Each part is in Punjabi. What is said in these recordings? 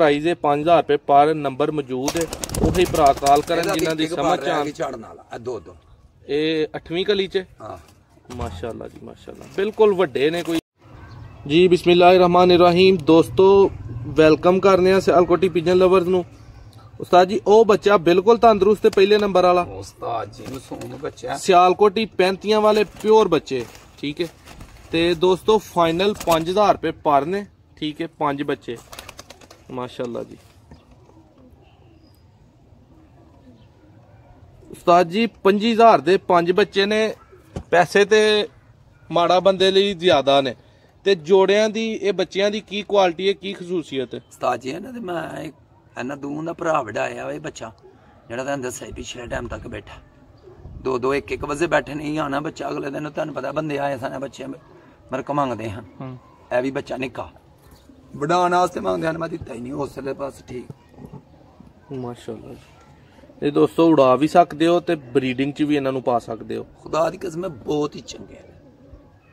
प्राइस है 5000 रुपए पर नंबर मौजूद है ਉਹੀ ਭਰਾ ਕਾਲ ਕਰਨ ਜਿਨ੍ਹਾਂ ਦੀ ਸਮਝ ਆਣ ਝੜਨ ਵਾਲਾ ਦੋ ਇਹ 8ਵੀਂ ਕਲੀ ਚ ਹਾਂ माशाल्लाह जी माशाल्लाह बिल्कुल ਵੱਡੇ ਨੇ ਕੋਈ जी बिस्मिल्लाहिर्रहमानिर्रहीम दोस्तों वेलकम करने सियालकोटी पिजन लवर्स ਨੂੰ उस्ताद जी ਉਹ ਬੱਚਾ ਬਿਲकुल ਤੰਦਰੁਸਤ ਤੇ ਪਹਿਲੇ ਨੰਬਰ ਵਾਲਾ उस्ताद जी मासूम बच्चा सियालकोटी 35 वाले प्योर बच्चे ठीक है ते दोस्तों फाइनल 5000 रुपए पर ने ठीक है 5 बच्चे माशाल्लाह जी उस्ताद जी 25000 ਦੇ 5 ਬੱਚੇ ਨੇ ਪੈਸੇ ਤੇ ਮਾੜਾ ਬੰਦੇ ਲਈ ਜ਼ਿਆਦਾ ਨੇ ਤੇ ਜੋੜਿਆਂ ਦੀ ਇਹ ਬੱਚਿਆਂ ਦੀ ਕੀ ਕੁਆਲਿਟੀ ਹੈ ਕੀ ਖਸੂਸੀਅਤ ਹੈ ਉਸਤਾਦ ਜੀ ਇਹਨਾਂ ਦੇ ਮੈਂ ਇਹਨਾਂ ਦੂਨ ਦਾ ਭਰਾ ਵਡਾਇਆ ਵਾ ਇਹ ਬੱਚਾ ਜਿਹੜਾ ਤੁਹਾਨੂੰ ਦੱਸਿਆ ਪਿਛਲੇ ਟਾਈਮ ਤੱਕ ਬੈਠਾ ਦੋ ਇੱਕ ਵਜੇ ਬੈਠੇ ਨਹੀਂ ਆਣਾ ਬੱਚਾ ਅਗਲੇ ਦਿਨ ਤੁਹਾਨੂੰ ਪਤਾ ਬੰਦੇ ਆਏ ਸਾਨੇ ਬੱਚੇ ਮਰਕ ਮੰਗਦੇ ਹਨ ਇਹ ਵੀ ਬੱਚਾ ਨਿੱਕਾ ਵਡਾਉਣ ਵਾਸਤੇ ਮੰਗਦੇ ਹਨ ਮੈਂ ਦਿੱਤਾ ਹੀ ਨਹੀਂ ਹੌਸਲੇ ਬਸ ਠੀਕ ਮਾਸ਼ਾਅੱਲਾ ਇਹ ਦੋਸਤੋ ਉਡਾ ਵੀ ਸਕਦੇ ਹੋ ਤੇ ਬਰੀਡਿੰਗ ਚ ਵੀ ਇਹਨਾਂ ਨੂੰ ਪਾ ਸਕਦੇ ਹੋ ਖੁਦਾ ਦੀ ਕਸਮ ਬਹੁਤ ਹੀ ਚੰਗੇ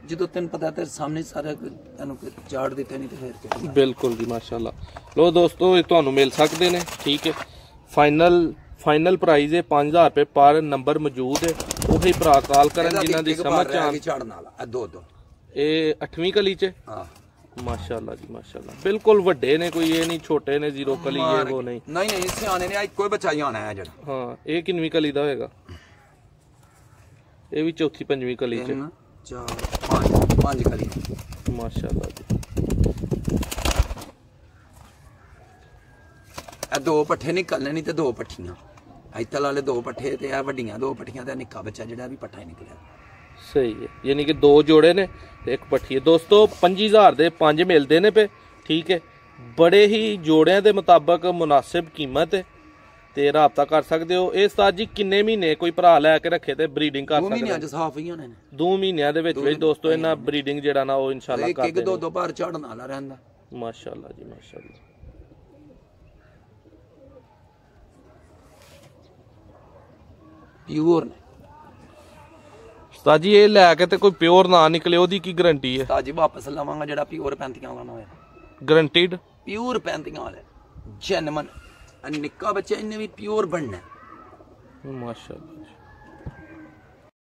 ਜਦੋਂ ਤੈਨੂੰ ਪਤਾ ਤੇ ਸਾਹਮਣੇ ਸਾਰਾ ਤੈਨੂੰ ਝਾੜ ਦਿੱਤੇ ਨਹੀਂ ਤੇ ਫਿਰ ਬਿਲਕੁਲ ਜੀ ਮਾਸ਼ਾਅੱਲਾ ਲੋ ਦੋਸਤੋ ਇਹ ਤੁਹਾਨੂੰ ਮਿਲ ਸਕਦੇ ਨੇ ਠੀਕ ਹੈ फाइनल प्राइस है 5000 रुपए पर नंबर मौजूद है ਉਹੀ ਭਰਾ ਕਾਲ ਕਰਨ ਜਿਨ੍ਹਾਂ ਦੀ ਸਮਝ ਆਣ ਝੜਨ ਵਾਲਾ ਦੋ ਇਹ 8ਵੀਂ ਕਲੀ ਚ ਹਾਂ माशाल्लाह जी माशाल्लाह बिल्कुल ਵੱਡੇ ਨੇ ਕੋਈ ਇਹ ਨਹੀਂ ਛੋਟੇ ਨੇ ਜ਼ੀਰੋ ਕਲੀ ਇਹ ਉਹ ਨਹੀਂ ਨਹੀਂ ਸਿਆਣੇ ਨੇ ਇੱਕੋ ਹੀ ਬੱਚਾ ਹੀ ਆਣਾ ਹੈ ਜਿਹੜਾ ਹਾਂ ਇਹ ਕਿੰਨਵੀਂ ਕਲੀ ਦਾ ਹੋਏਗਾ ਇਹ ਵੀ ਚੌਥੀ ਪੰਜਵੀਂ ਕਲੀ ਚ 4 5 ਕਲੀ माशाल्लाह जी ਇਹ ਦੋ ਪੱਠੇ ਨਿਕਲਨੇ ਨਹੀਂ ਤੇ ਦੋ ਪੱਠੀਆਂ ਇੱਥੇ ਵਾਲੇ ਦੋ ਪੱਠੇ ਤੇ ਆ ਵੱਡੀਆਂ ਦੋ ਪੱਠੀਆਂ ਤੇ ਨਿੱਕਾ ਬੱਚਾ ਜਿਹੜਾ ਵੀ ਪੱਠਾ ਹੀ ਨਿਕਲਿਆ सही है यानी कि 2 जोड़े ने एक पट्टी है दोस्तों 25000 ਦੇ 5 ਮਿਲਦੇ ਨੇ ਪਏ ਠੀਕ ਹੈ ਬੜੇ ਹੀ ਜੋੜਿਆਂ ਦੇ ਮੁਤਾਬਕ ਮੁਨਾਸਿਬ ਕੀਮਤ ਹੈ ਤੇ ਰਾਬਤਾ ਕਰ ਸਕਦੇ ਹੋ ਇਹ ਉਸਤਾਦ ਜੀ ਕਿੰਨੇ ਮਹੀਨੇ ਕੋਈ ਭਰਾ ਲੈ ਕੇ ਰੱਖੇ ਤੇ ਬਰੀਡਿੰਗ ਕਰ ਸਕਦੇ 2 ਮਹੀਨਿਆਂ ਚ ਸਾਫ ਹੀ ਹੋਣੇ ਨੇ 2 ਮਹੀਨਿਆਂ ਦੇ ਵਿੱਚ ਦੋਸਤੋ ਇਹਨਾਂ ਬਰੀਡਿੰਗ ਜਿਹੜਾ ਨਾ ਉਹ ਇਨਸ਼ਾਅੱਲਾ ਕਰਦੇ ਨੇ ਇੱਕ ਦੋ ਭਾਰ ਝੜਨ ਵਾਲਾ ਰਹਿੰਦਾ ਮਾਸ਼ਾਅੱਲਾ ਜੀ ਮਾਸ਼ਾਅੱਲਾ ਪਿਓਰ ਨੇ ਉਸਤਾਦ ਜੀ ਇਹ ਲੈ ਕੇ ਤੇ ਕੋਈ ਪਿਓਰ ਨਾ ਨਿਕਲੇ ਉਹਦੀ ਕੀ ਗਾਰੰਟੀ ਹੈ ਉਸਤਾਦ ਜੀ ਵਾਪਸ ਲਵਾਂਗਾ ਜਿਹੜਾ ਪਿਓਰ 35 ਵਾਲਾ ਨਾ ਹੋਇਆ ਗਾਰੰਟੀਡ ਪਿਓਰ 35 ਵਾਲਾ ਜੈਨੂਇਨ ਨਿੱਕਾ ਬੱਚਾ ਇਹਨੇ ਵੀ ਪਿਓਰ ਬਣਨਾ ਮਾਸ਼ਾਅੱਲਾ